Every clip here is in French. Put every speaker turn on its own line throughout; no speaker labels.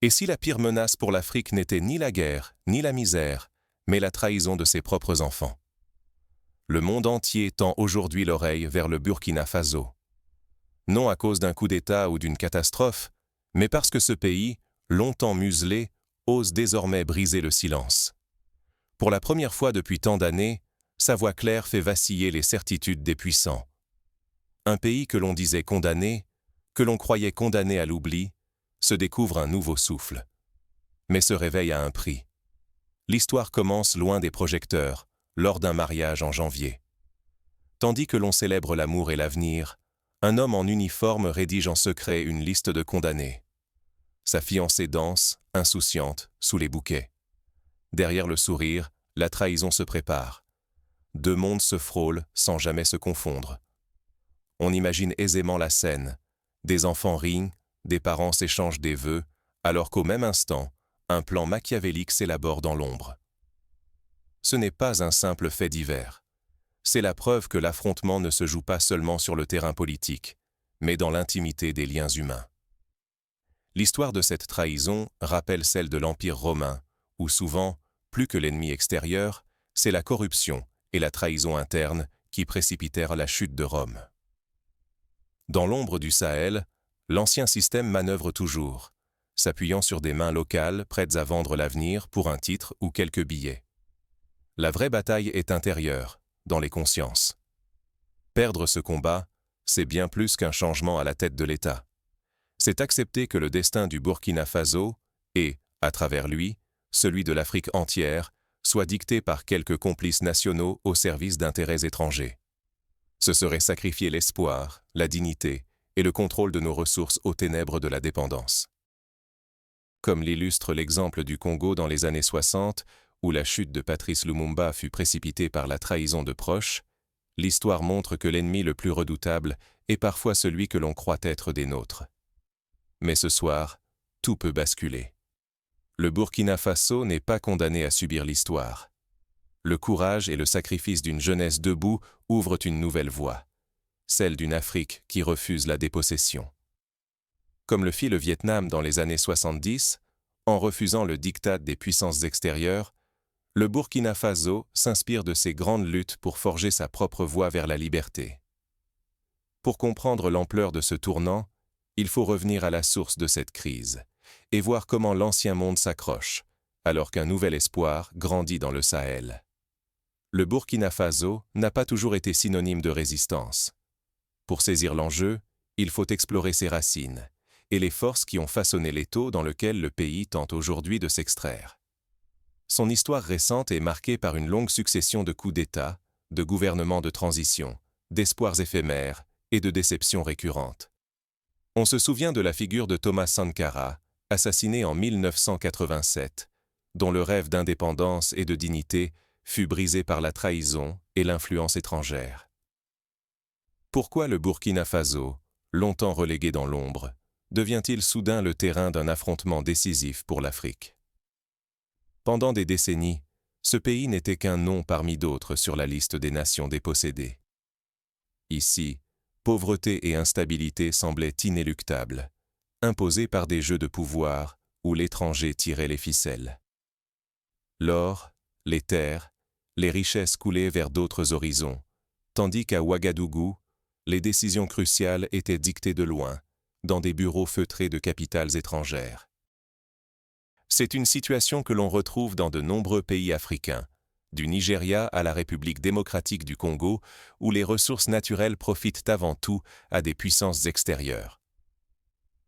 Et si la pire menace pour l'Afrique n'était ni la guerre, ni la misère, mais la trahison de ses propres enfants? Le monde entier tend aujourd'hui l'oreille vers le Burkina Faso. Non à cause d'un coup d'État ou d'une catastrophe, mais parce que ce pays, longtemps muselé, ose désormais briser le silence. Pour la première fois depuis tant d'années, sa voix claire fait vaciller les certitudes des puissants. Un pays que l'on disait condamné, que l'on croyait condamné à l'oubli, se découvre un nouveau souffle. Mais se réveille à un prix. L'histoire commence loin des projecteurs, lors d'un mariage en janvier. Tandis que l'on célèbre l'amour et l'avenir, un homme en uniforme rédige en secret une liste de condamnés. Sa fiancée danse, insouciante, sous les bouquets. Derrière le sourire, la trahison se prépare. Deux mondes se frôlent sans jamais se confondre. On imagine aisément la scène. Des enfants rient, des parents s'échangent des vœux, alors qu'au même instant, un plan machiavélique s'élabore dans l'ombre. Ce n'est pas un simple fait divers. C'est la preuve que l'affrontement ne se joue pas seulement sur le terrain politique, mais dans l'intimité des liens humains. L'histoire de cette trahison rappelle celle de l'Empire romain, où souvent, plus que l'ennemi extérieur, c'est la corruption et la trahison interne qui précipitèrent la chute de Rome. Dans l'ombre du Sahel, l'ancien système manœuvre toujours, s'appuyant sur des mains locales prêtes à vendre l'avenir pour un titre ou quelques billets. La vraie bataille est intérieure, dans les consciences. Perdre ce combat, c'est bien plus qu'un changement à la tête de l'État. C'est accepter que le destin du Burkina Faso et, à travers lui, celui de l'Afrique entière, soit dicté par quelques complices nationaux au service d'intérêts étrangers. Ce serait sacrifier l'espoir, la dignité et le contrôle de nos ressources aux ténèbres de la dépendance. Comme l'illustre l'exemple du Congo dans les années 60, où la chute de Patrice Lumumba fut précipitée par la trahison de proches, l'histoire montre que l'ennemi le plus redoutable est parfois celui que l'on croit être des nôtres. Mais ce soir, tout peut basculer. Le Burkina Faso n'est pas condamné à subir l'histoire. Le courage et le sacrifice d'une jeunesse debout ouvrent une nouvelle voie, celle d'une Afrique qui refuse la dépossession. Comme le fit le Vietnam dans les années 70, en refusant le diktat des puissances extérieures, le Burkina Faso s'inspire de ces grandes luttes pour forger sa propre voie vers la liberté. Pour comprendre l'ampleur de ce tournant, il faut revenir à la source de cette crise et voir comment l'ancien monde s'accroche, alors qu'un nouvel espoir grandit dans le Sahel. Le Burkina Faso n'a pas toujours été synonyme de résistance. Pour saisir l'enjeu, il faut explorer ses racines et les forces qui ont façonné l'étau dans lequel le pays tente aujourd'hui de s'extraire. Son histoire récente est marquée par une longue succession de coups d'État, de gouvernements de transition, d'espoirs éphémères et de déceptions récurrentes. On se souvient de la figure de Thomas Sankara, assassiné en 1987, dont le rêve d'indépendance et de dignité fut brisé par la trahison et l'influence étrangère. Pourquoi le Burkina Faso, longtemps relégué dans l'ombre, devient-il soudain le terrain d'un affrontement décisif pour l'Afrique? Pendant des décennies, ce pays n'était qu'un nom parmi d'autres sur la liste des nations dépossédées. Ici, pauvreté et instabilité semblaient inéluctables, imposées par des jeux de pouvoir où l'étranger tirait les ficelles. L'or, les terres, les richesses coulaient vers d'autres horizons, tandis qu'à Ouagadougou, les décisions cruciales étaient dictées de loin, dans des bureaux feutrés de capitales étrangères. C'est une situation que l'on retrouve dans de nombreux pays africains, du Nigeria à la République démocratique du Congo, où les ressources naturelles profitent avant tout à des puissances extérieures.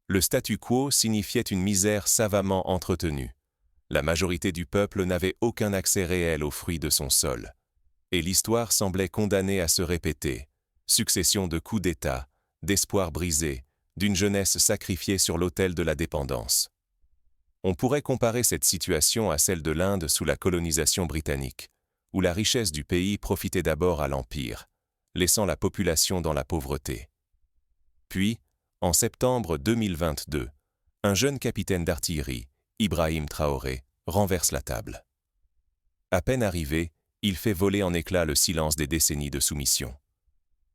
Le statu quo signifiait une misère savamment entretenue. La majorité du peuple n'avait aucun accès réel aux fruits de son sol. Et l'histoire semblait condamnée à se répéter, succession de coups d'État, d'espoirs brisés, d'une jeunesse sacrifiée sur l'autel de la dépendance. On pourrait comparer cette situation à celle de l'Inde sous la colonisation britannique, où la richesse du pays profitait d'abord à l'Empire, laissant la population dans la pauvreté. Puis, en septembre 2022, un jeune capitaine d'artillerie, Ibrahim Traoré, renverse la table. À peine arrivé, il fait voler en éclats le silence des décennies de soumission.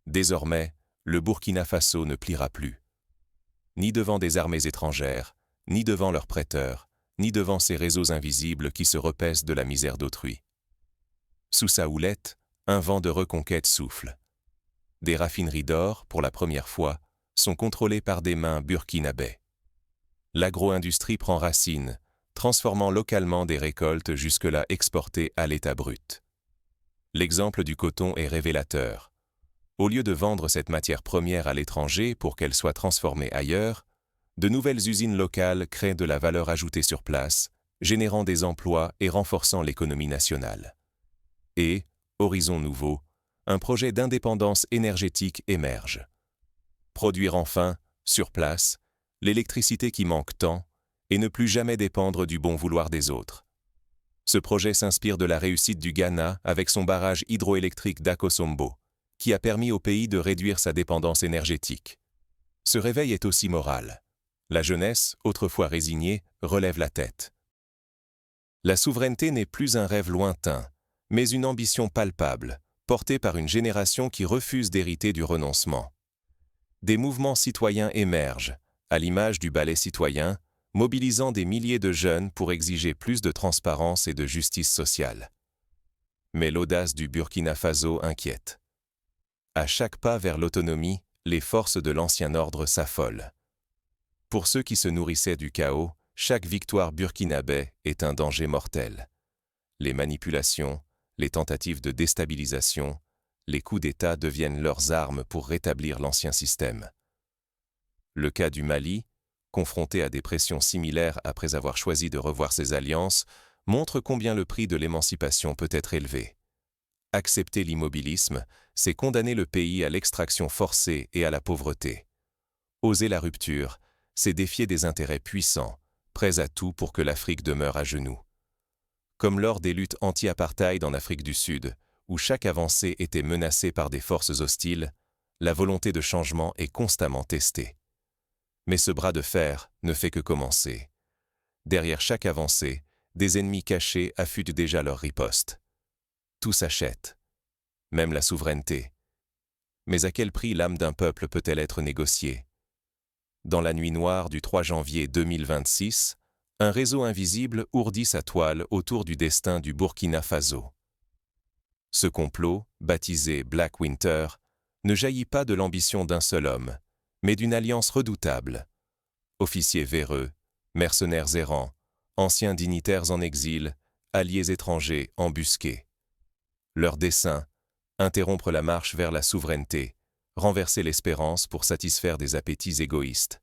Désormais, le Burkina Faso ne pliera plus. Ni devant des armées étrangères, ni devant leurs prêteurs, ni devant ces réseaux invisibles qui se repaissent de la misère d'autrui. Sous sa houlette, un vent de reconquête souffle. Des raffineries d'or, pour la première fois, sont contrôlées par des mains burkinabais. L'agro-industrie prend racine, transformant localement des récoltes jusque-là exportées à l'état brut. L'exemple du coton est révélateur. Au lieu de vendre cette matière première à l'étranger pour qu'elle soit transformée ailleurs, de nouvelles usines locales créent de la valeur ajoutée sur place, générant des emplois et renforçant l'économie nationale. Et, horizon nouveau, un projet d'indépendance énergétique émerge. Produire enfin, sur place, l'électricité qui manque tant et ne plus jamais dépendre du bon vouloir des autres. Ce projet s'inspire de la réussite du Ghana avec son barrage hydroélectrique d'Akosombo, qui a permis au pays de réduire sa dépendance énergétique. Ce réveil est aussi moral. La jeunesse, autrefois résignée, relève la tête. La souveraineté n'est plus un rêve lointain, mais une ambition palpable, portée par une génération qui refuse d'hériter du renoncement. Des mouvements citoyens émergent, à l'image du ballet citoyen, mobilisant des milliers de jeunes pour exiger plus de transparence et de justice sociale. Mais l'audace du Burkina Faso inquiète. À chaque pas vers l'autonomie, les forces de l'ancien ordre s'affolent. Pour ceux qui se nourrissaient du chaos, chaque victoire burkinabé est un danger mortel. Les manipulations, les tentatives de déstabilisation, les coups d'État deviennent leurs armes pour rétablir l'ancien système. Le cas du Mali, confronté à des pressions similaires après avoir choisi de revoir ses alliances, montre combien le prix de l'émancipation peut être élevé. Accepter l'immobilisme, c'est condamner le pays à l'extraction forcée et à la pauvreté. Oser la rupture, c'est défier des intérêts puissants, prêts à tout pour que l'Afrique demeure à genoux. Comme lors des luttes anti-apartheid en Afrique du Sud, où chaque avancée était menacée par des forces hostiles, la volonté de changement est constamment testée. Mais ce bras de fer ne fait que commencer. Derrière chaque avancée, des ennemis cachés affûtent déjà leur riposte. Tout s'achète, même la souveraineté. Mais à quel prix l'âme d'un peuple peut-elle être négociée? Dans la nuit noire du 3 janvier 2026, un réseau invisible ourdit sa toile autour du destin du Burkina Faso. Ce complot, baptisé Black Winter, ne jaillit pas de l'ambition d'un seul homme, mais d'une alliance redoutable. Officiers véreux, mercenaires errants, anciens dignitaires en exil, alliés étrangers embusqués. Leur dessein, interrompre la marche vers la souveraineté, renverser l'espérance pour satisfaire des appétits égoïstes.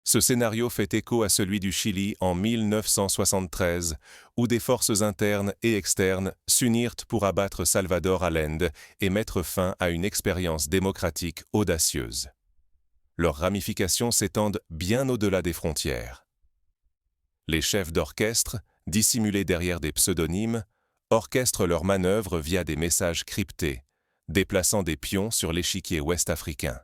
Ce scénario fait écho à celui du Chili en 1973, où des forces internes et externes s'unirent pour abattre Salvador Allende et mettre fin à une expérience démocratique audacieuse. Leurs ramifications s'étendent bien au-delà des frontières. Les chefs d'orchestre, dissimulés derrière des pseudonymes, orchestrent leurs manœuvres via des messages cryptés, déplaçant des pions sur l'échiquier ouest-africain.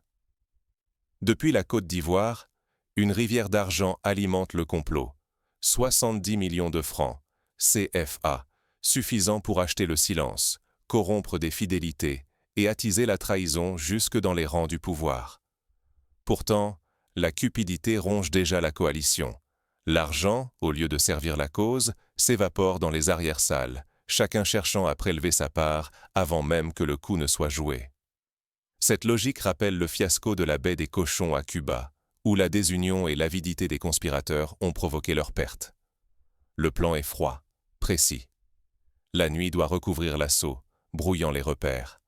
Depuis la Côte d'Ivoire, une rivière d'argent alimente le complot. 70 millions de francs, CFA, suffisant pour acheter le silence, corrompre des fidélités et attiser la trahison jusque dans les rangs du pouvoir. Pourtant, la cupidité ronge déjà la coalition. L'argent, au lieu de servir la cause, s'évapore dans les arrière-salles, chacun cherchant à prélever sa part avant même que le coup ne soit joué. Cette logique rappelle le fiasco de la baie des Cochons à Cuba, où la désunion et l'avidité des conspirateurs ont provoqué leur perte. Le plan est froid, précis. La nuit doit recouvrir l'assaut, brouillant les repères.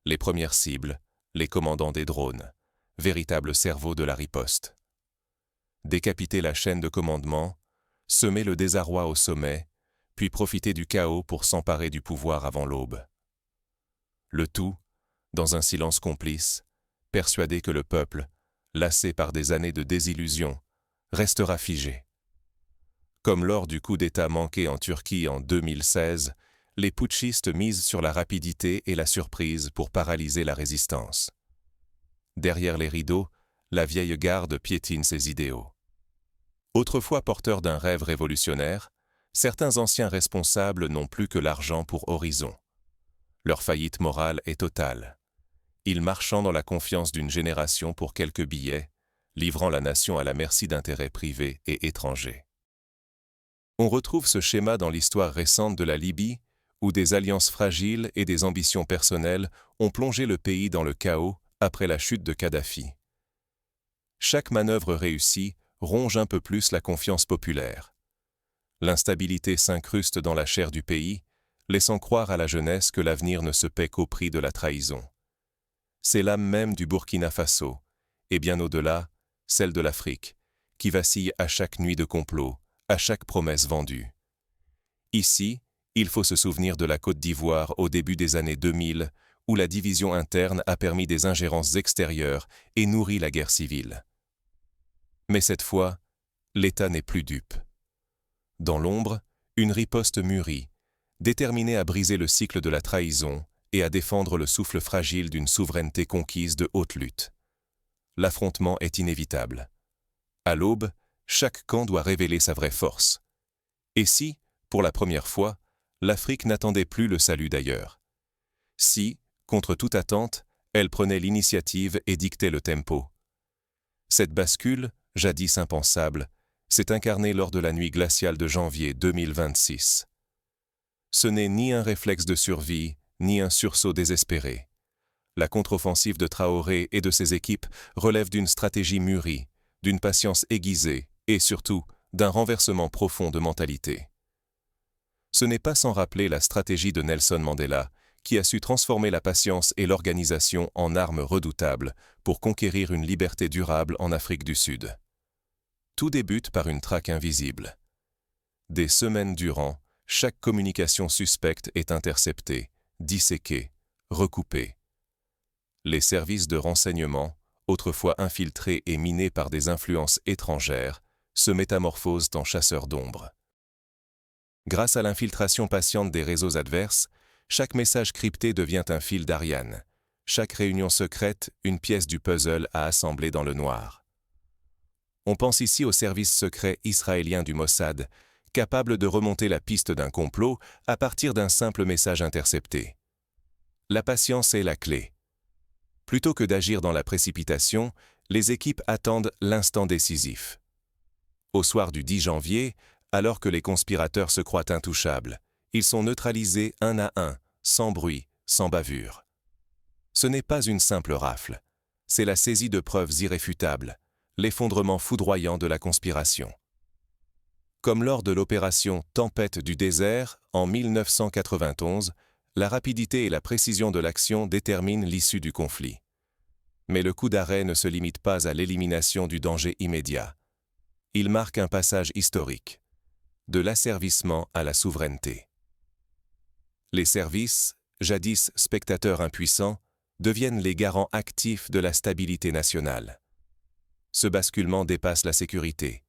Les premières cibles, les commandants des drones, véritables cerveaux de la riposte. Décapiter la chaîne de commandement, semer le désarroi au sommet, puis profiter du chaos pour s'emparer du pouvoir avant l'aube. Le tout, dans un silence complice, persuadé que le peuple, lassé par des années de désillusion, restera figé. Comme lors du coup d'État manqué en Turquie en 2016, les putschistes misent sur la rapidité et la surprise pour paralyser la résistance. Derrière les rideaux, la vieille garde piétine ses idéaux. Autrefois porteurs d'un rêve révolutionnaire, certains anciens responsables n'ont plus que l'argent pour horizon. Leur faillite morale est totale. Ils marchant dans la confiance d'une génération pour quelques billets, livrant la nation à la merci d'intérêts privés et étrangers. On retrouve ce schéma dans l'histoire récente de la Libye, où des alliances fragiles et des ambitions personnelles ont plongé le pays dans le chaos après la chute de Kadhafi. Chaque manœuvre réussie ronge un peu plus la confiance populaire. L'instabilité s'incruste dans la chair du pays, laissant croire à la jeunesse que l'avenir ne se paie qu'au prix de la trahison. C'est l'âme même du Burkina Faso, et bien au-delà, celle de l'Afrique, qui vacille à chaque nuit de complot, à chaque promesse vendue. Ici, il faut se souvenir de la Côte d'Ivoire au début des années 2000, où la division interne a permis des ingérences extérieures et nourri la guerre civile. Mais cette fois, l'État n'est plus dupe. Dans l'ombre, une riposte mûrit, déterminée à briser le cycle de la trahison et à défendre le souffle fragile d'une souveraineté conquise de haute lutte. L'affrontement est inévitable. À l'aube, chaque camp doit révéler sa vraie force. Et si, pour la première fois, l'Afrique n'attendait plus le salut d'ailleurs? Si, contre toute attente, elle prenait l'initiative et dictait le tempo? Cette bascule, jadis impensable, s'est incarnée lors de la nuit glaciale de janvier 2026. Ce n'est ni un réflexe de survie, ni un sursaut désespéré. La contre-offensive de Traoré et de ses équipes relève d'une stratégie mûrie, d'une patience aiguisée et surtout d'un renversement profond de mentalité. Ce n'est pas sans rappeler la stratégie de Nelson Mandela, qui a su transformer la patience et l'organisation en armes redoutables pour conquérir une liberté durable en Afrique du Sud. Tout débute par une traque invisible. Des semaines durant, chaque communication suspecte est interceptée, disséquée, recoupée. Les services de renseignement, autrefois infiltrés et minés par des influences étrangères, se métamorphosent en chasseurs d'ombre. Grâce à l'infiltration patiente des réseaux adverses, chaque message crypté devient un fil d'Ariane, chaque réunion secrète une pièce du puzzle à assembler dans le noir. On pense ici au service secret israélien du Mossad, capable de remonter la piste d'un complot à partir d'un simple message intercepté. La patience est la clé. Plutôt que d'agir dans la précipitation, les équipes attendent l'instant décisif. Au soir du 10 janvier, alors que les conspirateurs se croient intouchables, ils sont neutralisés un à un, sans bruit, sans bavure. Ce n'est pas une simple rafle, c'est la saisie de preuves irréfutables, l'effondrement foudroyant de la conspiration. Comme lors de l'opération Tempête du désert en 1991, la rapidité et la précision de l'action déterminent l'issue du conflit. Mais le coup d'arrêt ne se limite pas à l'élimination du danger immédiat. Il marque un passage historique, de l'asservissement à la souveraineté. Les services, jadis spectateurs impuissants, deviennent les garants actifs de la stabilité nationale. Ce basculement dépasse la sécurité.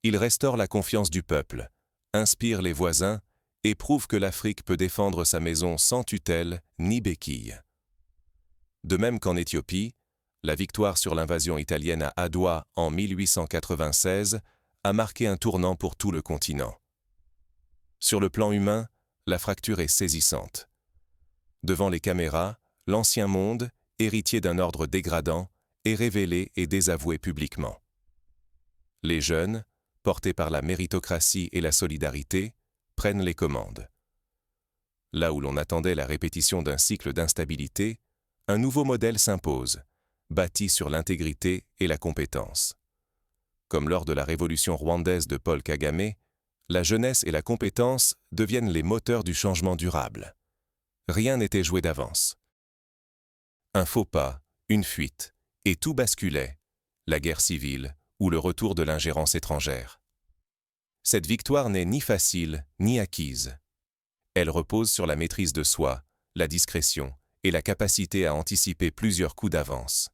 Il restaure la confiance du peuple, inspire les voisins et prouve que l'Afrique peut défendre sa maison sans tutelle ni béquille. De même qu'en Éthiopie, la victoire sur l'invasion italienne à Adwa en 1896 a marqué un tournant pour tout le continent. Sur le plan humain, la fracture est saisissante. Devant les caméras, l'ancien monde, héritier d'un ordre dégradant, est révélé et désavoué publiquement. Les jeunes, portés par la méritocratie et la solidarité, prennent les commandes. Là où l'on attendait la répétition d'un cycle d'instabilité, un nouveau modèle s'impose, bâti sur l'intégrité et la compétence. Comme lors de la révolution rwandaise de Paul Kagame, la jeunesse et la compétence deviennent les moteurs du changement durable. Rien n'était joué d'avance. Un faux pas, une fuite, et tout basculait, la guerre civile ou le retour de l'ingérence étrangère. Cette victoire n'est ni facile ni acquise. Elle repose sur la maîtrise de soi, la discrétion et la capacité à anticiper plusieurs coups d'avance.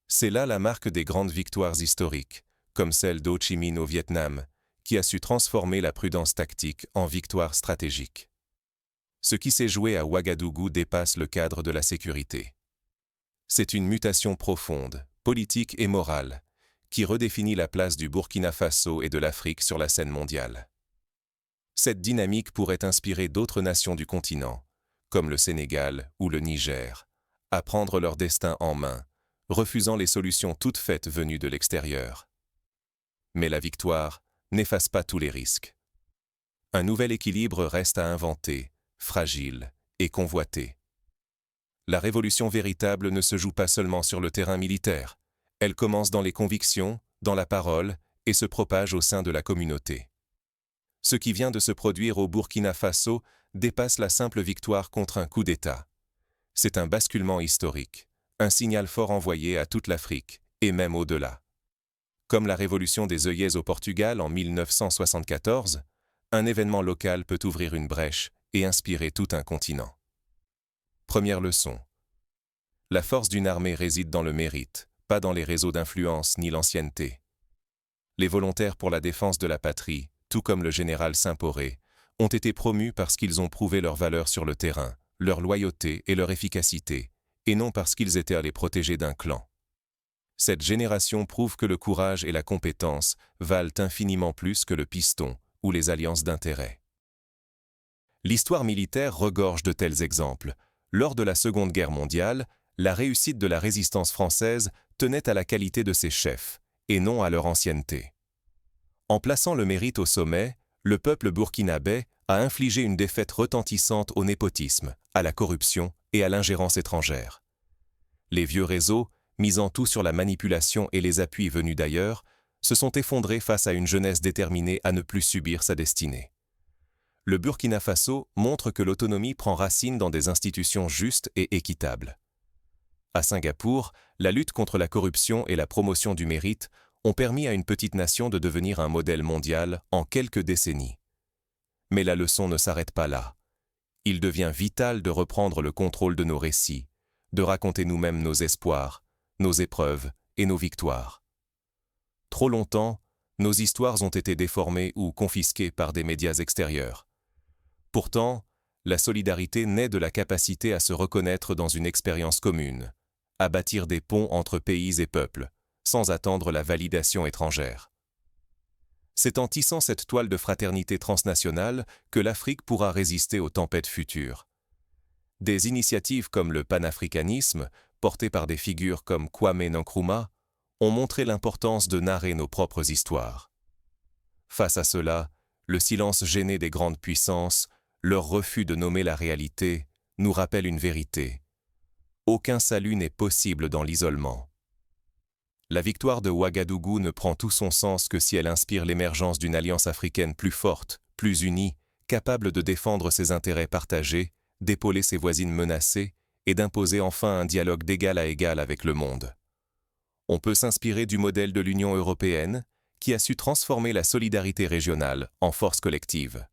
C'est là la marque des grandes victoires historiques, comme celle d'Ho Chi Minh au Vietnam, qui a su transformer la prudence tactique en victoire stratégique. Ce qui s'est joué à Ouagadougou dépasse le cadre de la sécurité. C'est une mutation profonde, politique et morale, qui redéfinit la place du Burkina Faso et de l'Afrique sur la scène mondiale. Cette dynamique pourrait inspirer d'autres nations du continent, comme le Sénégal ou le Niger, à prendre leur destin en main, refusant les solutions toutes faites venues de l'extérieur. Mais la victoire n'efface pas tous les risques. Un nouvel équilibre reste à inventer, fragile et convoité. La révolution véritable ne se joue pas seulement sur le terrain militaire. Elle commence dans les convictions, dans la parole et se propage au sein de la communauté. Ce qui vient de se produire au Burkina Faso dépasse la simple victoire contre un coup d'État. C'est un basculement historique, un signal fort envoyé à toute l'Afrique, et même au-delà. Comme la révolution des œillets au Portugal en 1974, un événement local peut ouvrir une brèche et inspirer tout un continent. Première leçon. La force d'une armée réside dans le mérite, pas dans les réseaux d'influence ni l'ancienneté. Les volontaires pour la défense de la patrie, tout comme le général Saint-Poré, ont été promus parce qu'ils ont prouvé leur valeur sur le terrain, leur loyauté et leur efficacité, et non parce qu'ils étaient allés protéger d'un clan. Cette génération prouve que le courage et la compétence valent infiniment plus que le piston ou les alliances d'intérêt. L'histoire militaire regorge de tels exemples. Lors de la Seconde Guerre mondiale, la réussite de la résistance française tenait à la qualité de ses chefs, et non à leur ancienneté. En plaçant le mérite au sommet, le peuple burkinabé a infligé une défaite retentissante au népotisme, à la corruption et à l'ingérence étrangère. Les vieux réseaux, misant tout sur la manipulation et les appuis venus d'ailleurs, se sont effondrés face à une jeunesse déterminée à ne plus subir sa destinée. Le Burkina Faso montre que l'autonomie prend racine dans des institutions justes et équitables. À Singapour, la lutte contre la corruption et la promotion du mérite ont permis à une petite nation de devenir un modèle mondial en quelques décennies. Mais la leçon ne s'arrête pas là. Il devient vital de reprendre le contrôle de nos récits, de raconter nous-mêmes nos espoirs, nos épreuves et nos victoires. Trop longtemps, nos histoires ont été déformées ou confisquées par des médias extérieurs. Pourtant, la solidarité naît de la capacité à se reconnaître dans une expérience commune, à bâtir des ponts entre pays et peuples, sans attendre la validation étrangère. C'est en tissant cette toile de fraternité transnationale que l'Afrique pourra résister aux tempêtes futures. Des initiatives comme le panafricanisme, portées par des figures comme Kwame Nkrumah, ont montré l'importance de narrer nos propres histoires. Face à cela, le silence gêné des grandes puissances, leur refus de nommer la réalité, nous rappelle une vérité. Aucun salut n'est possible dans l'isolement. La victoire de Ouagadougou ne prend tout son sens que si elle inspire l'émergence d'une alliance africaine plus forte, plus unie, capable de défendre ses intérêts partagés, d'épauler ses voisines menacées et d'imposer enfin un dialogue d'égal à égal avec le monde. On peut s'inspirer du modèle de l'Union européenne, qui a su transformer la solidarité régionale en force collective.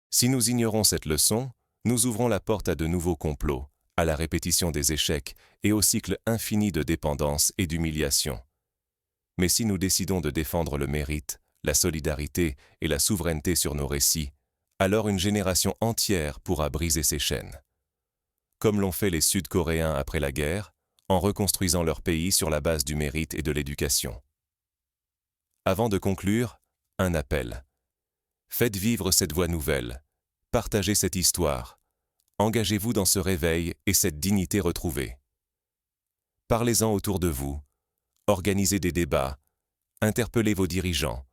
Si nous ignorons cette leçon, nous ouvrons la porte à de nouveaux complots, à la répétition des échecs et au cycle infini de dépendance et d'humiliation. Mais si nous décidons de défendre le mérite, la solidarité et la souveraineté sur nos récits, alors une génération entière pourra briser ces chaînes. Comme l'ont fait les Sud-Coréens après la guerre, en reconstruisant leur pays sur la base du mérite et de l'éducation. Avant de conclure, un appel. Faites vivre cette voix nouvelle, partagez cette histoire, engagez-vous dans ce réveil et cette dignité retrouvée. Parlez-en autour de vous, organisez des débats, interpellez vos dirigeants,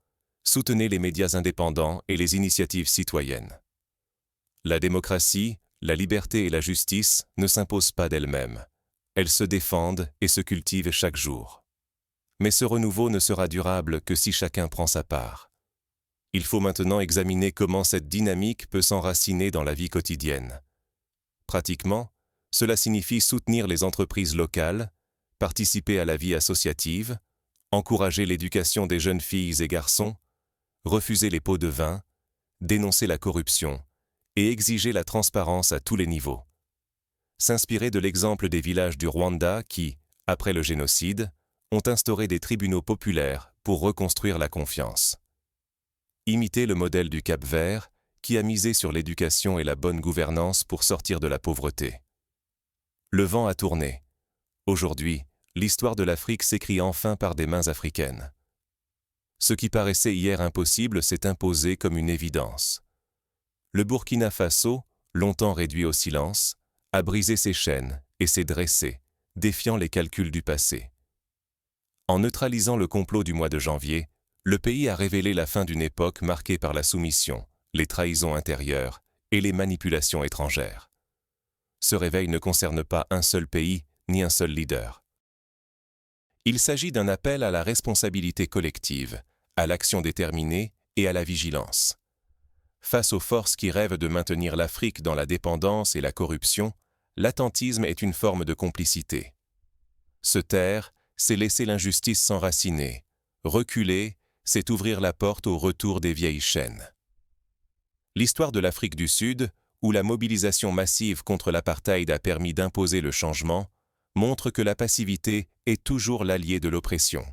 soutenez les médias indépendants et les initiatives citoyennes. La démocratie, la liberté et la justice ne s'imposent pas d'elles-mêmes. Elles se défendent et se cultivent chaque jour. Mais ce renouveau ne sera durable que si chacun prend sa part. Il faut maintenant examiner comment cette dynamique peut s'enraciner dans la vie quotidienne. Pratiquement, cela signifie soutenir les entreprises locales, participer à la vie associative, encourager l'éducation des jeunes filles et garçons, refuser les pots de vin, dénoncer la corruption et exiger la transparence à tous les niveaux. S'inspirer de l'exemple des villages du Rwanda qui, après le génocide, ont instauré des tribunaux populaires pour reconstruire la confiance. Imiter le modèle du Cap-Vert qui a misé sur l'éducation et la bonne gouvernance pour sortir de la pauvreté. Le vent a tourné. Aujourd'hui, l'histoire de l'Afrique s'écrit enfin par des mains africaines. Ce qui paraissait hier impossible s'est imposé comme une évidence. Le Burkina Faso, longtemps réduit au silence, a brisé ses chaînes et s'est dressé, défiant les calculs du passé. En neutralisant le complot du mois de janvier, le pays a révélé la fin d'une époque marquée par la soumission, les trahisons intérieures et les manipulations étrangères. Ce réveil ne concerne pas un seul pays ni un seul leader. Il s'agit d'un appel à la responsabilité collective, à l'action déterminée et à la vigilance. Face aux forces qui rêvent de maintenir l'Afrique dans la dépendance et la corruption, l'attentisme est une forme de complicité. Se taire, c'est laisser l'injustice s'enraciner. Reculer, c'est ouvrir la porte au retour des vieilles chaînes. L'histoire de l'Afrique du Sud, où la mobilisation massive contre l'apartheid a permis d'imposer le changement, montre que la passivité est toujours l'allié de l'oppression.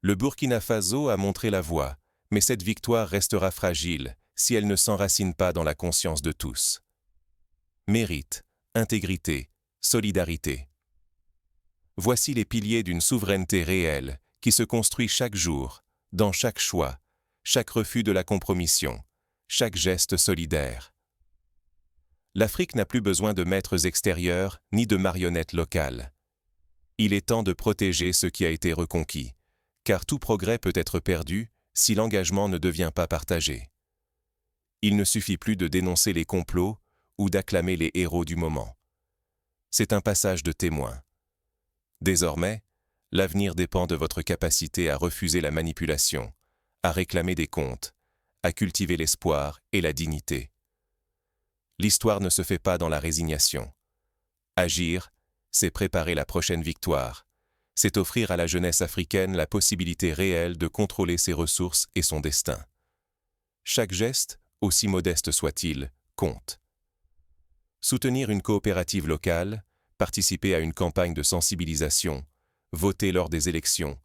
Le Burkina Faso a montré la voie, mais cette victoire restera fragile si elle ne s'enracine pas dans la conscience de tous. Mérite, intégrité, solidarité. Voici les piliers d'une souveraineté réelle qui se construit chaque jour, dans chaque choix, chaque refus de la compromission, chaque geste solidaire. L'Afrique n'a plus besoin de maîtres extérieurs ni de marionnettes locales. Il est temps de protéger ce qui a été reconquis, car tout progrès peut être perdu si l'engagement ne devient pas partagé. Il ne suffit plus de dénoncer les complots ou d'acclamer les héros du moment. C'est un passage de témoin. Désormais, l'avenir dépend de votre capacité à refuser la manipulation, à réclamer des comptes, à cultiver l'espoir et la dignité. L'histoire ne se fait pas dans la résignation. Agir, c'est préparer la prochaine victoire. C'est offrir à la jeunesse africaine la possibilité réelle de contrôler ses ressources et son destin. Chaque geste, aussi modeste soit-il, compte. Soutenir une coopérative locale, participer à une campagne de sensibilisation, voter lors des élections,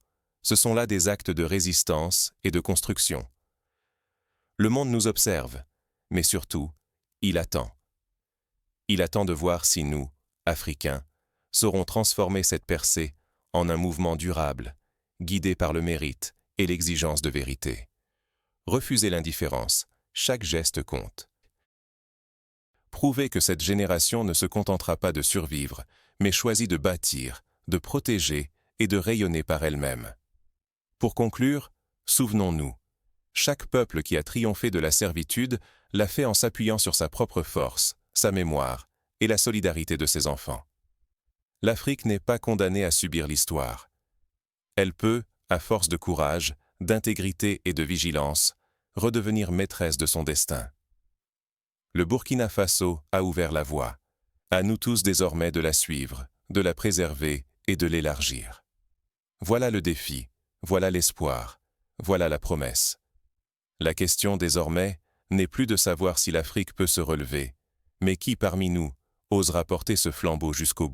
ce sont là des actes de résistance et de construction. Le monde nous observe, mais surtout, il attend. Il attend de voir si nous, Africains, saurons transformer cette percée en un mouvement durable, guidé par le mérite et l'exigence de vérité. Refusez l'indifférence, chaque geste compte. Prouvez que cette génération ne se contentera pas de survivre, mais choisit de bâtir, de protéger et de rayonner par elle-même. Pour conclure, souvenons-nous, chaque peuple qui a triomphé de la servitude l'a fait en s'appuyant sur sa propre force, sa mémoire et la solidarité de ses enfants. L'Afrique n'est pas condamnée à subir l'histoire. Elle peut, à force de courage, d'intégrité et de vigilance, redevenir maîtresse de son destin. Le Burkina Faso a ouvert la voie. À nous tous désormais de la suivre, de la préserver et de l'élargir. Voilà le défi, voilà l'espoir, voilà la promesse. La question désormais n'est plus de savoir si l'Afrique peut se relever, mais qui parmi nous osera porter ce flambeau jusqu'au bout.